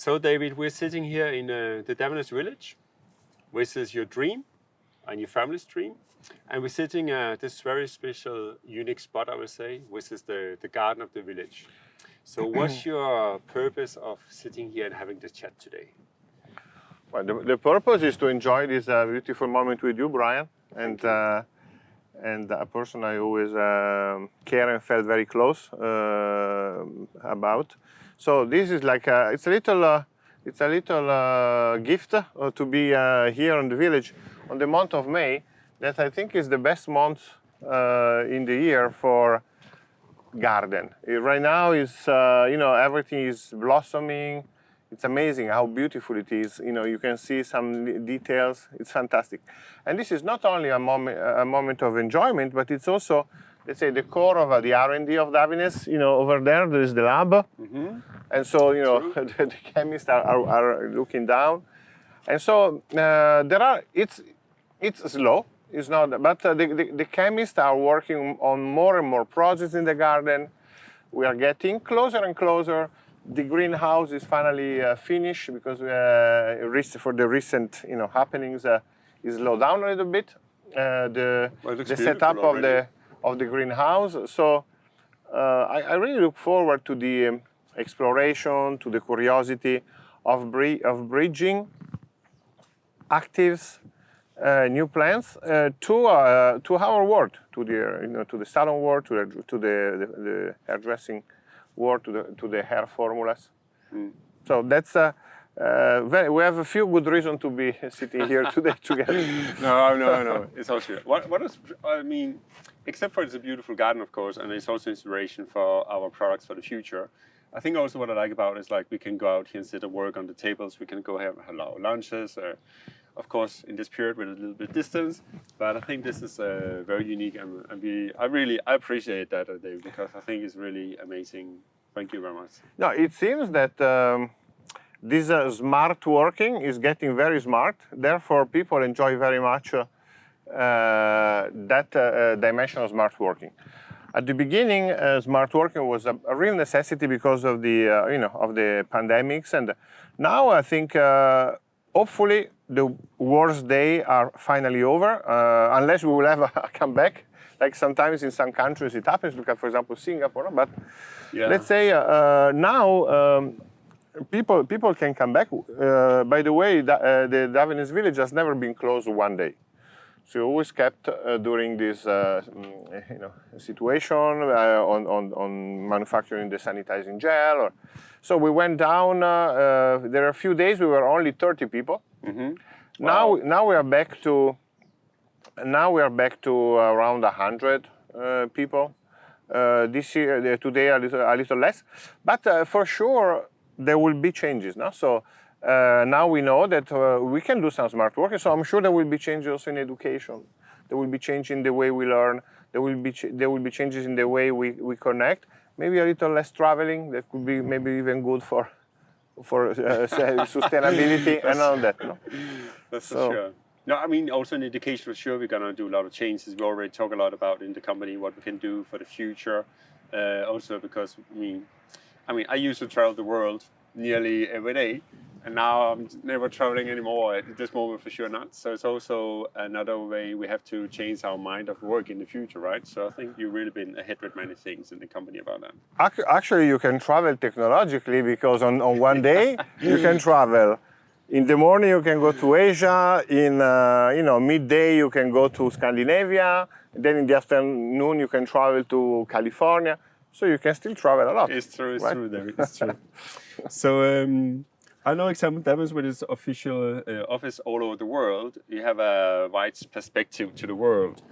So David, we're sitting here in the Davide village, which is your dream and your family's dream. And we're sitting at this very special, unique spot, I would say, which is the garden of the village. So what's your purpose of sitting here and having this chat today? Well, the purpose is to enjoy this beautiful moment with you, Brian, and a person I always care and felt very close about. So this is like it's a little gift to be here in the village on the month of May. That I think is the best month in the year for garden. Right now is everything is blossoming. It's amazing how beautiful it is. You can see some details. It's fantastic. And this is not only a moment of enjoyment, but it's also, let's say, the core of the R&D of Davide. Over there is the lab. Mm-hmm. And so, the chemists are looking down. And so it's slow. It's not, but the chemists are working on more and more projects in the garden. We are getting closer and closer. The greenhouse is finally finished because for the recent happenings is slowed down a little bit. The setup of the greenhouse. So I really look forward to the exploration, to the curiosity of bridging actives. New plants to our world, to the salon world, to the hairdressing world, to the hair formulas. Mm. So that's we have a few good reasons to be sitting here today together. No, it's also what is except for it's a beautiful garden, of course, and it's also inspiration for our products for the future. I think also what I like about it is like we can go out here and sit and work on the tables. We can go have our lunches. Of course, in this period with a little bit distance, but I think this is very unique, and I appreciate that, David, because I think it's really amazing. Thank you very much. No, it seems that this smart working is getting very smart. Therefore, people enjoy very much that dimension of smart working. At the beginning, smart working was a real necessity because of the of the pandemics, and now I think hopefully the worst days are finally over, unless we will have a comeback. Like sometimes in some countries it happens. Look at, for example, Singapore. But yeah. Let's say now people can come back. By the way, the Davide village has never been closed one day. So always kept during this situation on manufacturing the sanitizing gel. So we went down. There are a few days we were only 30 people. Mm-hmm. Wow. Now we are back to around 100 people. This year, today a little less, but for sure there will be changes. Now, so now we know that we can do some smart work. So I'm sure there will be changes also in education. There will be change in the way we learn. There will be changes in the way we connect. Maybe a little less traveling. That could be maybe even good for sustainability and all that. No? That's for sure. No, I mean, also in education, for sure, we're going to do a lot of changes. We already talk a lot about in the company what we can do for the future. Also because, I used to travel the world nearly every day. And now I'm never traveling anymore at this moment, for sure not. So it's also another way we have to change our mind of work in the future, right? So I think you've really been ahead with many things in the company about that. Actually, you can travel technologically because on one day you can travel. In the morning you can go to Asia. In midday you can go to Scandinavia. Then in the afternoon you can travel to California. So you can still travel a lot. It's true, David. It's true. So. I know example Davide with its official office all over the world. You have a wide perspective to the world.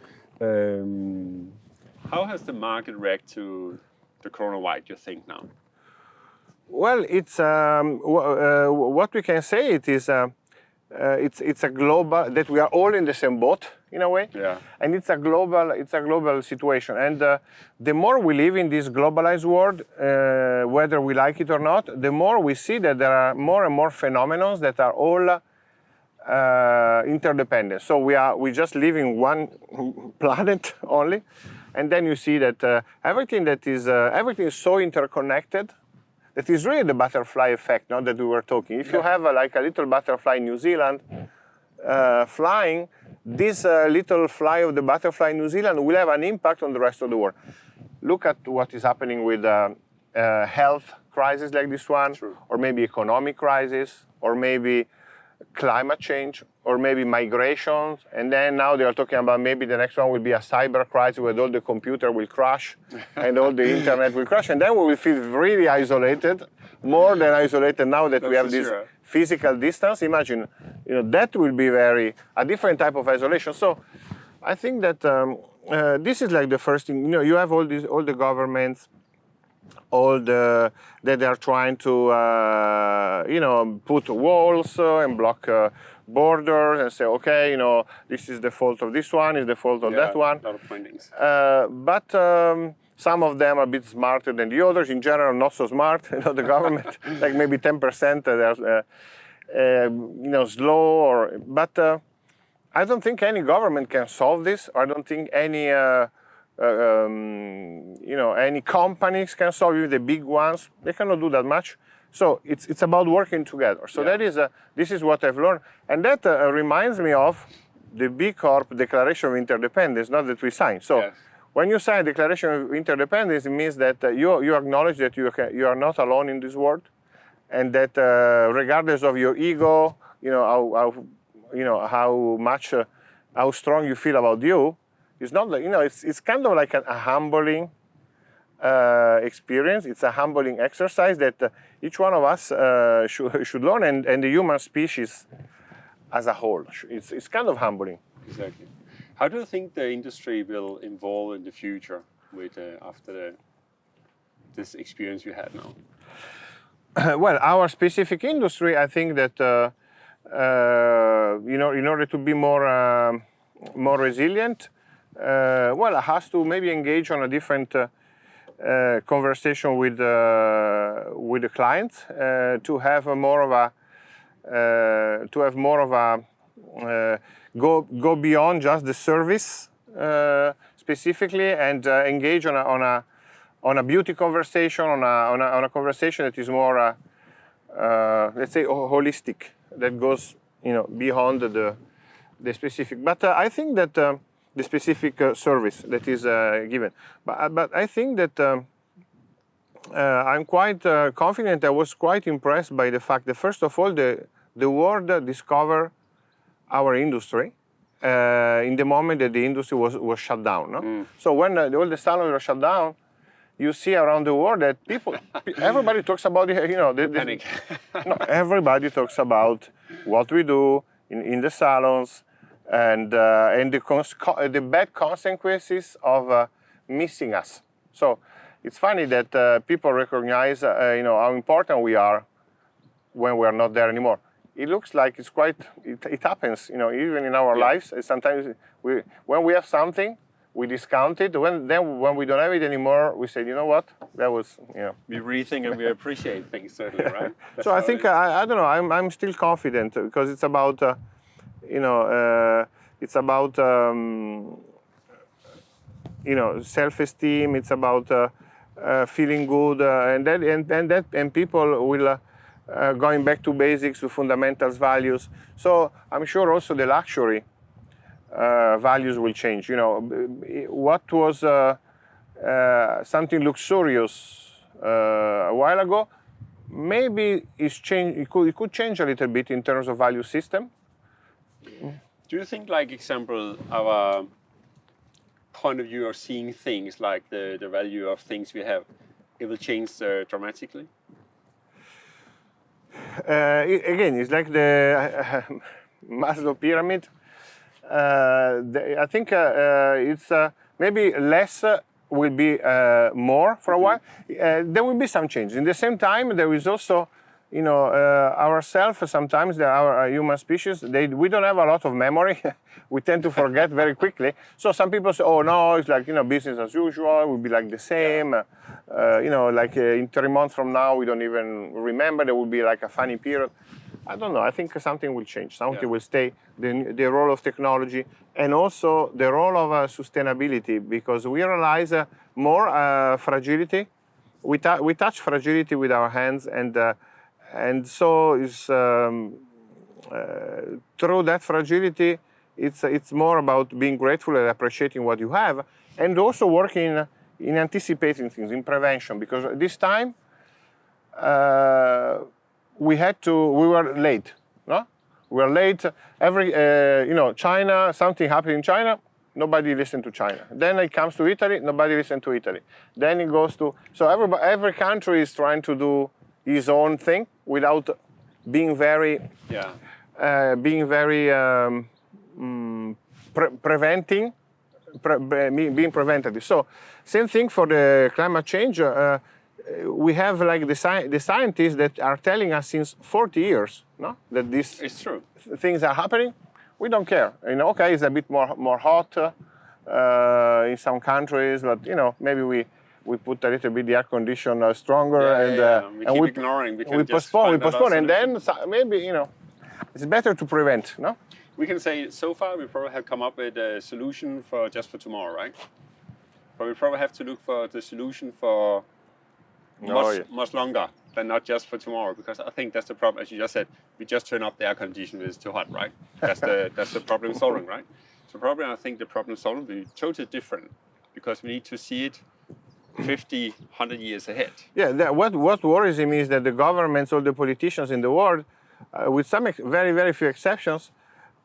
How has the market reacted to the coronavirus, you think, now? Well, it's what we can say. It's a global, that we are all in the same boat in a way. Yeah. And it's a global situation. And the more we live in this globalized world, whether we like it or not, the more we see that there are more and more phenomena that are all interdependent. So we just live in one planet only, and then you see that everything is so interconnected that is really the butterfly effect, not that we were talking. If you have like a little butterfly in New Zealand flying, this little fly of the butterfly in New Zealand will have an impact on the rest of the world. Look at what is happening with health crisis like this one, True. or maybe economic crisis, or maybe climate change, or maybe migrations, and then now they are talking about maybe the next one will be a cyber crisis where all the computer will crash and all the internet will crash, and then we will feel really isolated, more than isolated now that we have this physical distance. Imagine, that will be a different type of isolation. So I think that this is like the first thing. You have all the governments, that they are trying to put walls and block borders and say, okay, this is the fault of this one, is the fault of that one. A lot of findings. But some of them are a bit smarter than the others. In general, not so smart. The government, like maybe 10%, they're slow. But I don't think any government can solve this. I don't think any any companies can solve it. The big ones, they cannot do that much. So it's about working together. So this is what I've learned, and that reminds me of the B Corp Declaration of Interdependence, not that we signed. So when you sign Declaration of Interdependence, it means that you acknowledge that you are not alone in this world, and that regardless of your ego, how strong you feel about you, it's not like, it's kind of like a humbling experience. It's a humbling exercise that each one of us should learn, and the human species as a whole. It's kind of humbling. Exactly. How do you think the industry will evolve in the future with after this experience you had now? Well, our specific industry, I think that in order to be more resilient, it has to maybe engage on a different conversation with the clients to have more of a go beyond just the service specifically, and engage on a beauty conversation, on a conversation that is more let's say holistic, that goes beyond the specific. But I think that the specific service that is given. But I think that I'm quite confident. I was quite impressed by the fact that, first of all, the world discovered our industry in the moment that the industry was shut down. No? So when all the salons were shut down, you see around the world that everybody talks about Panic. No, everybody talks about what we do in the salons, and the bad consequences of missing us. So it's funny that people recognize how important we are when we are not there anymore. It looks like it happens, even in our lives. Sometimes when we have something, we discount it. When we don't have it anymore, we say, you know what, that was, We rethink and we appreciate things, certainly, right? So I think I don't know. I'm still confident, because it's about self-esteem. It's about feeling good, and people will going back to basics, to fundamentals, values. So I'm sure also the luxury values will change. What was something luxurious a while ago, maybe it could change a little bit in terms of value system. Do you think, like example, our point of view of seeing things, like the value of things we have, it will change dramatically? Again, it's like the Maslow pyramid. I think it's maybe less will be more for a while. There will be some change. In the same time, there is also, ourselves, sometimes our human species, we don't have a lot of memory. We tend to forget very quickly. So some people say, oh no, it's like, business as usual, it will be like the same. Like in 3 months from now, we don't even remember. There will be like a funny period. I don't know. I think something will change. Something will stay. The role of technology, and also the role of sustainability, because we realize more fragility we touch fragility with our hands, and so is through that fragility, it's more about being grateful and appreciating what you have, and also working in anticipating things, in prevention. Because this time we were late. No, we were late. China, something happened in China. Nobody listened to China. Then it comes to Italy. Nobody listened to Italy. Then it goes to every country is trying to do his own thing without being very preventing, being preventative. So same thing for the climate change. We have like the scientists that are telling us since 40 years, no, that these things are happening. We don't care. Okay, it's a bit more hot in some countries, but maybe we put a little bit the air conditioner stronger, and we ignoring. We postpone, and then maybe it's better to prevent. No, we can say so far we probably have come up with a solution for just for tomorrow, right? But we probably have to look for the solution for much longer than not just for tomorrow, because I think that's the problem. As you just said, we just turn up the air conditioner; it's too hot, right? That's the problem solving, right? So probably I think the problem solving will be totally different, because we need to see it 50, 100 years ahead. Yeah, what worries me is that the governments or the politicians in the world, with some very, very few exceptions,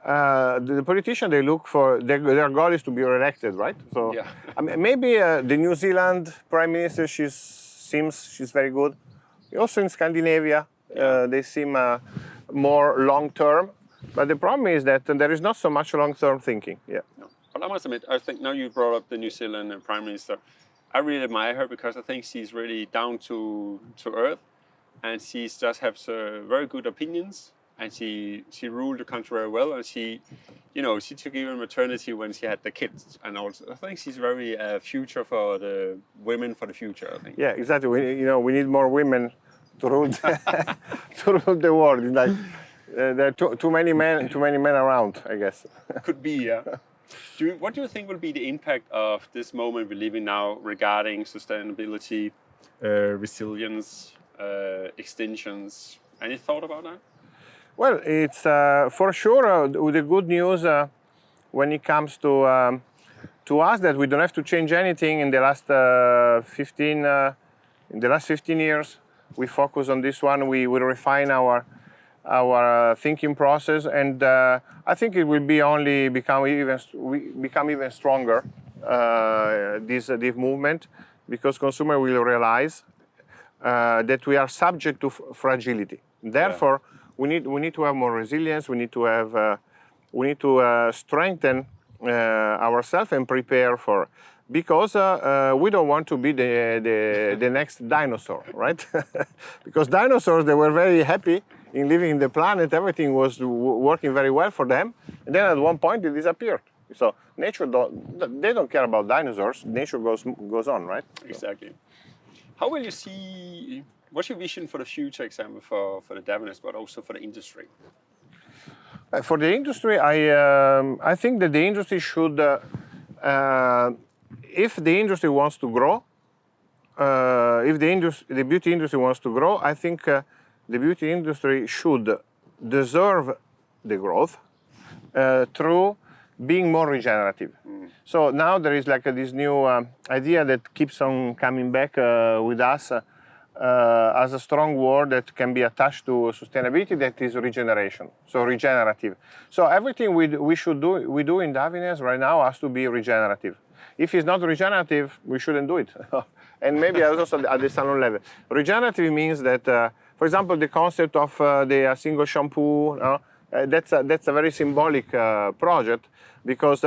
the politicians, they look for, their goal is to be re-elected, right? So I mean, maybe the New Zealand Prime Minister, she's very good. Also in Scandinavia, they seem more long-term. But the problem is that there is not so much long-term thinking. Yeah. No. But I must admit, I think now you brought up the New Zealand Prime Minister, I really admire her, because I think she's really down to earth, and she just has very good opinions, and she ruled the country very well, and she took even maternity when she had the kids, and also I think she's very future for the women for the future. I think. Yeah, exactly. We need more women to rule to rule the world. It's like there are too many men around, I guess. Could be, yeah. What do you think will be the impact of this moment we're living now regarding sustainability, resilience, extinctions? Any thought about that? Well, it's for sure the good news when it comes to us, that we don't have to change anything in the last 15 years. We focus on this one. We will refine our thinking process, and I think it will be only become even stronger, this movement, because consumer will realize that we are subject to fragility. Therefore, we need to have more resilience. We need to strengthen ourselves and prepare for, because we don't want to be the next dinosaur, right? Because dinosaurs, they were very happy in living in the planet. Everything was working very well for them, and then at one point they disappeared. So nature they don't care about dinosaurs. Nature goes on, right? Exactly. How will you see? What's your vision for the future, example for the Davines, but also for the industry? For the industry, I think that the industry should, if the industry wants to grow, if the beauty industry wants to grow, I think the beauty industry should deserve the growth through being more regenerative. So now there is like this new idea that keeps on coming back with us as a strong word that can be attached to sustainability, that is regeneration, so regenerative. So everything we do in Davines right now has to be regenerative. If it's not regenerative, we shouldn't do it. And maybe also at the salon level. Regenerative means that, for example, the concept of the single shampoo, that's a very symbolic project, because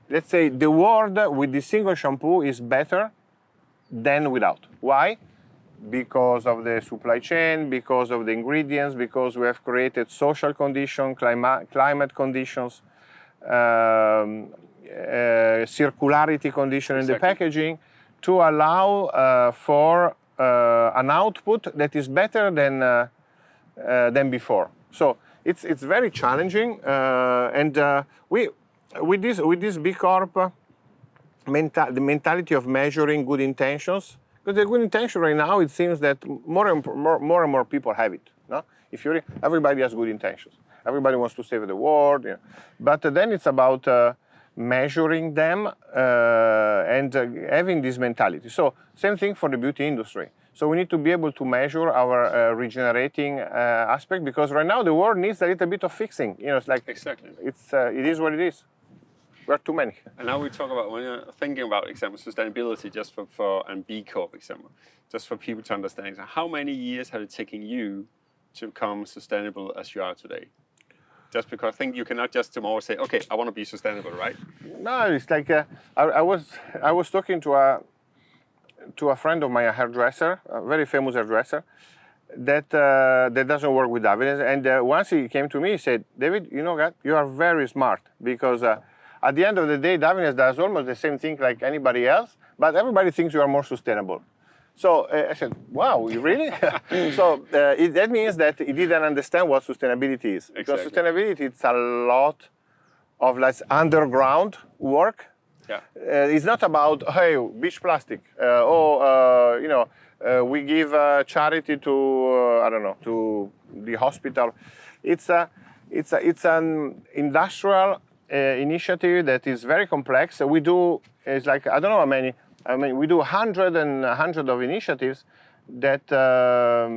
let's say the world with the single shampoo is better than without. Why? Because of the supply chain, because of the ingredients, because we have created social conditions, climate conditions, circularity condition in the packaging, to allow for an output that is better than before. So it's very challenging, and with this B Corp, the mentality of measuring good intentions, Because the good intention right now, it seems that more and more people have it. No? If you everybody has good intentions. Everybody wants to save the world. You know. But then it's about measuring them and having this mentality. So same thing for the beauty industry. So we need to be able to measure our regenerating aspect, because right now the world needs a little bit of fixing. You know, it's like Exactly. it is what it is. We're too many. And now we talk about, when you're thinking about, example, sustainability, just for and B Corp, example, just for people to understand, how many years have it taken you to become sustainable as you are today? Just because I think you cannot just tomorrow say, okay, I want to be sustainable, right? No, it's like I was talking to a friend of mine, a hairdresser, a very famous hairdresser, that doesn't work with Davide. And once he came to me, he said, David, you know what? You are very smart, because at the end of the day, Davide does almost the same thing like anybody else, but everybody thinks you are more sustainable. So I said, wow, really? So that means that he didn't understand what sustainability is. Exactly. Because sustainability, it's a lot of like underground work. Yeah. It's not about, hey, beach plastic, we give charity to I don't know, to the hospital. It's an industrial initiative that is very complex. We do, it's like, I don't know how many. I mean, we do hundreds of initiatives that are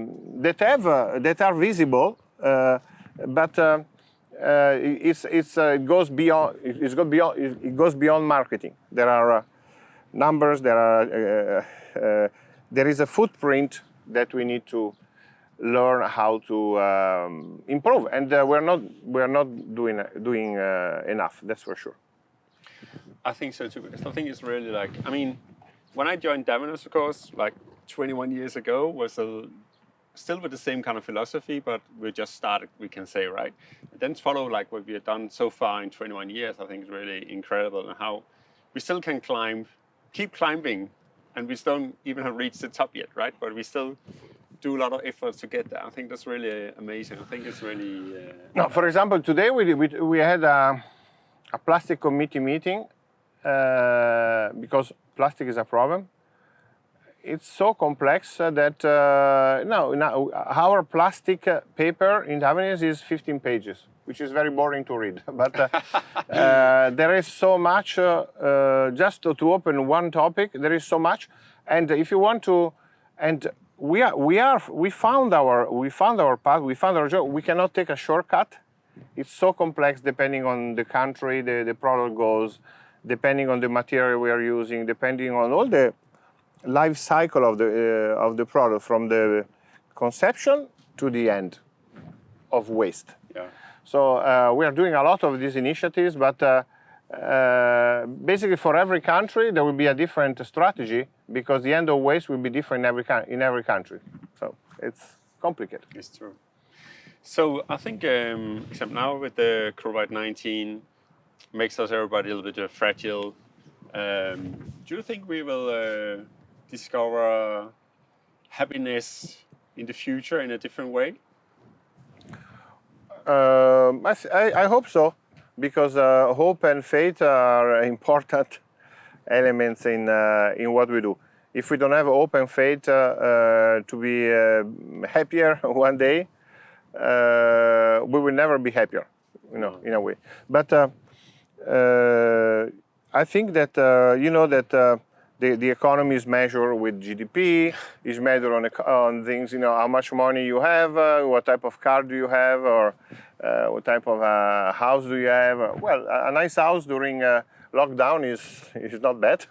visible, but it goes beyond marketing. There are numbers. There is a footprint that we need to learn how to improve, and we're not doing enough. That's for sure. I think so too, because I think it's really like, I mean, when I joined Davide, of course, like 21 years ago, was still with the same kind of philosophy, but we just started, we can say, right? And then follow like what we have done so far in 21 years, I think is really incredible, and how we still can keep climbing, and we still don't even have reached the top yet, right? But we still do a lot of efforts to get there. I think that's really amazing. I think it's really... No, for example, today we had a plastic committee meeting, because plastic is a problem. It's so complex that now our plastic paper in Davide is 15 pages, which is very boring to read. But there is so much. Just to open one topic, there is so much. And if you want to, and we found our path. We found our job. We cannot take a shortcut. It's so complex depending on the country the product goes, depending on the material we are using, depending on all the life cycle of the product, from the conception to the end of waste. Yeah. So we are doing a lot of these initiatives, but basically for every country there will be a different strategy, because the end of waste will be different in every country. So it's complicated. It's true. So I think, except now with the COVID-19, makes us everybody a little bit fragile. Do you think we will discover happiness in the future in a different way? I hope so, because hope and faith are important elements in what we do. If we don't have hope and faith to be happier one day, we will never be happier, in a way. But I think that the economy is measured with GDP, is measured on things, how much money you have, what type of car do you have, or what type of house do you have. Well, a nice house during lockdown is not bad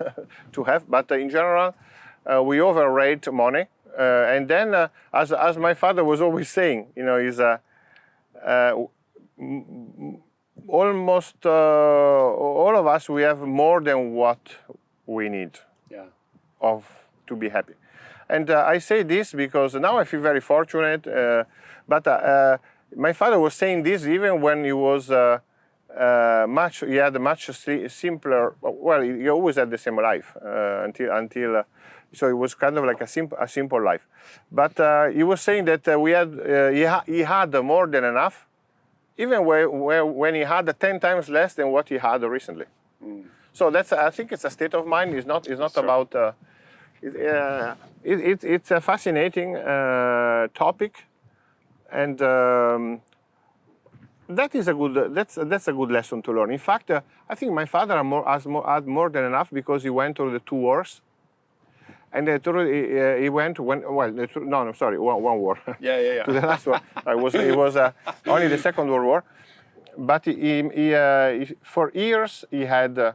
to have, but in general, we overrate money. And then, as my father was always saying, is almost all of us, we have more than what we need. Yeah. To be happy. And I say this because now I feel very fortunate, but my father was saying this even when he was he had a much simpler, well, he always had the same life until so it was kind of like a simple life. But he was saying that he had more than enough, even when he had 10 times less than what he had recently. Mm. So I think it's a state of mind. It's not about It's a fascinating topic, and that's a good lesson to learn. In fact, I think my father had more than enough because he went through the 2 wars, and he went one war. Yeah. To the last war. It was only the Second World War, but for years he had.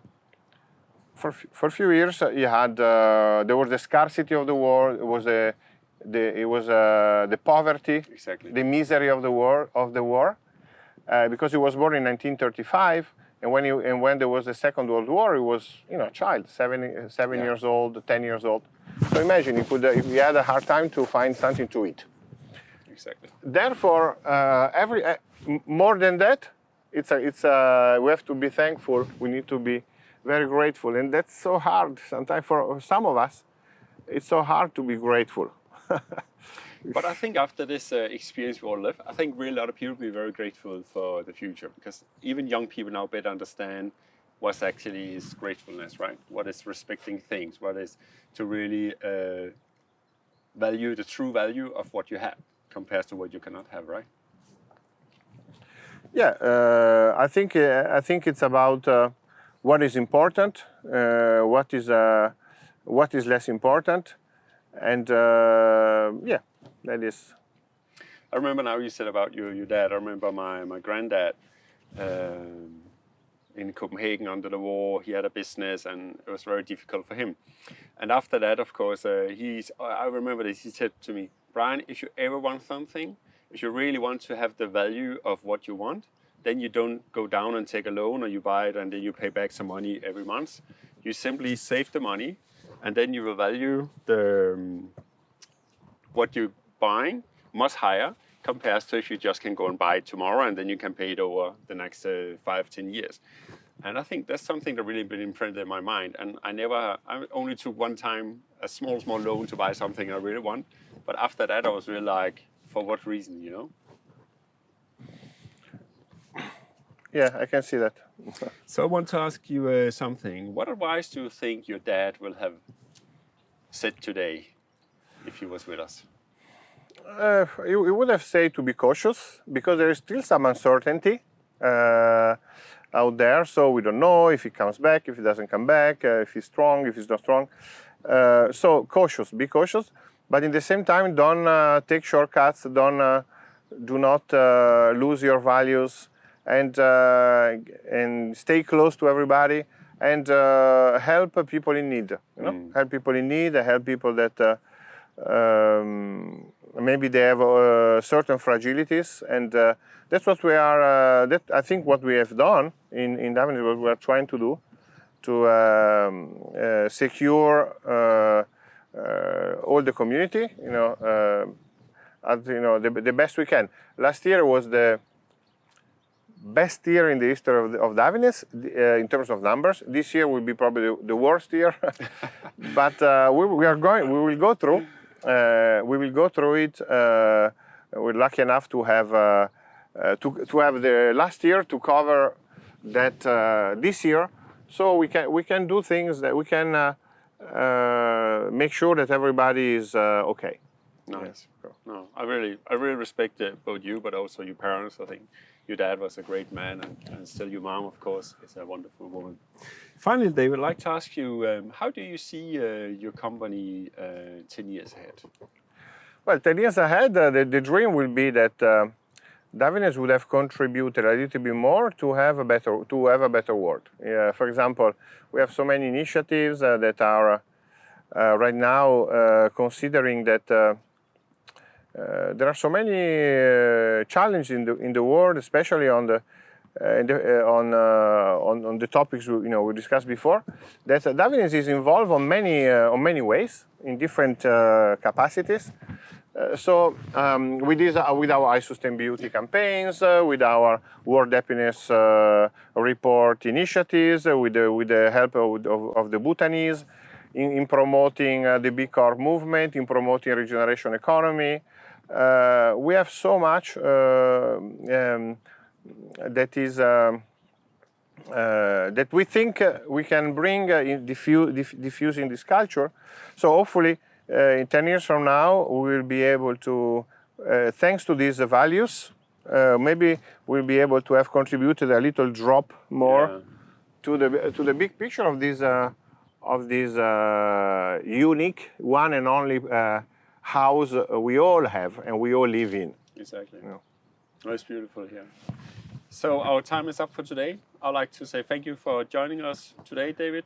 For a few years, he had there was the scarcity of the war. It was the poverty, Exactly. the misery of the war, because he was born in 1935, and when there was the Second World War, he was a child, seven years old, 10 years old. So imagine he had a hard time to find something to eat. Exactly. Therefore, more than that, we have to be thankful. We need to be very grateful, and that's so hard sometimes for some of us. It's so hard to be grateful. But I think after this experience we all live, I think really a lot of people will be very grateful for the future, because even young people now better understand what actually is gratefulness, right? What is respecting things? What is to really value the true value of what you have compared to what you cannot have, right? Yeah, I think it's about what is important, what is less important, and that is. I remember now you said about your dad. I remember my granddad in Copenhagen under the war. He had a business, and it was very difficult for him. And after that, of course, I remember this. He said to me, "Brian, if you ever want something, if you really want to have the value of what you want, then you don't go down and take a loan, or you buy it and then you pay back some money every month. You simply save the money, and then you will value what you're buying much higher compared to if you just can go and buy it tomorrow and then you can pay it over the next 5-10 years." And I think that's something that really been imprinted in my mind. And I only took one time a small loan to buy something I really want. But after that, I was really like, for what reason, Yeah, I can see that. So I want to ask you something. What advice do you think your dad will have said today if he was with us? He would have said to be cautious, because there is still some uncertainty out there. So we don't know if he comes back, if he doesn't come back, if he's strong, if he's not strong. So be cautious, but in the same time, don't take shortcuts. Do not lose your values, and stay close to everybody, and help people in need. Help people in need. Help people that maybe they have certain fragilities, and that's what we are. I think what we have done in Davide, what we are trying to do to secure all the community. The best we can. Last year was the best year in the history of Davines in terms of numbers. This year will be probably the worst year, but we will go through. We will go through it. We're lucky enough to have the last year to cover that this year, so we can do things that we can make sure that everybody is okay. Nice. No, I really respect both you, but also your parents. I think your dad was a great man, and still your mom, of course, is a wonderful woman. Finally, David, I'd like to ask you, how do you see your company 10 years ahead? Well, 10 years ahead, the dream will be that Davines would have contributed a little bit more to have a better world. For example, we have so many initiatives that are right now considering that there are so many challenges in the world, especially on the topics we discussed before. That Davines is involved on many ways in different capacities. So with our I Sustain Beauty campaigns, with our World Happiness Report initiatives, with the help of the Bhutanese, in promoting the B Corp movement, in promoting regeneration economy. We have so much that is that we think we can bring in diffusing this culture. So hopefully in 10 years from now we will be able to, thanks to these values, maybe we'll be able to have contributed a little drop more to the big picture of this unique one and only house we all have and we all live in. Exactly. You know. That's beautiful here. So our time is up for today. I'd like to say thank you for joining us today, David.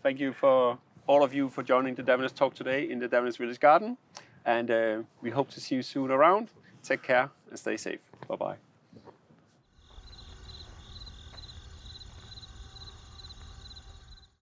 Thank you for all of you for joining the Davide Talk today in the Davide Village Garden. And we hope to see you soon around. Take care and stay safe. Bye-bye.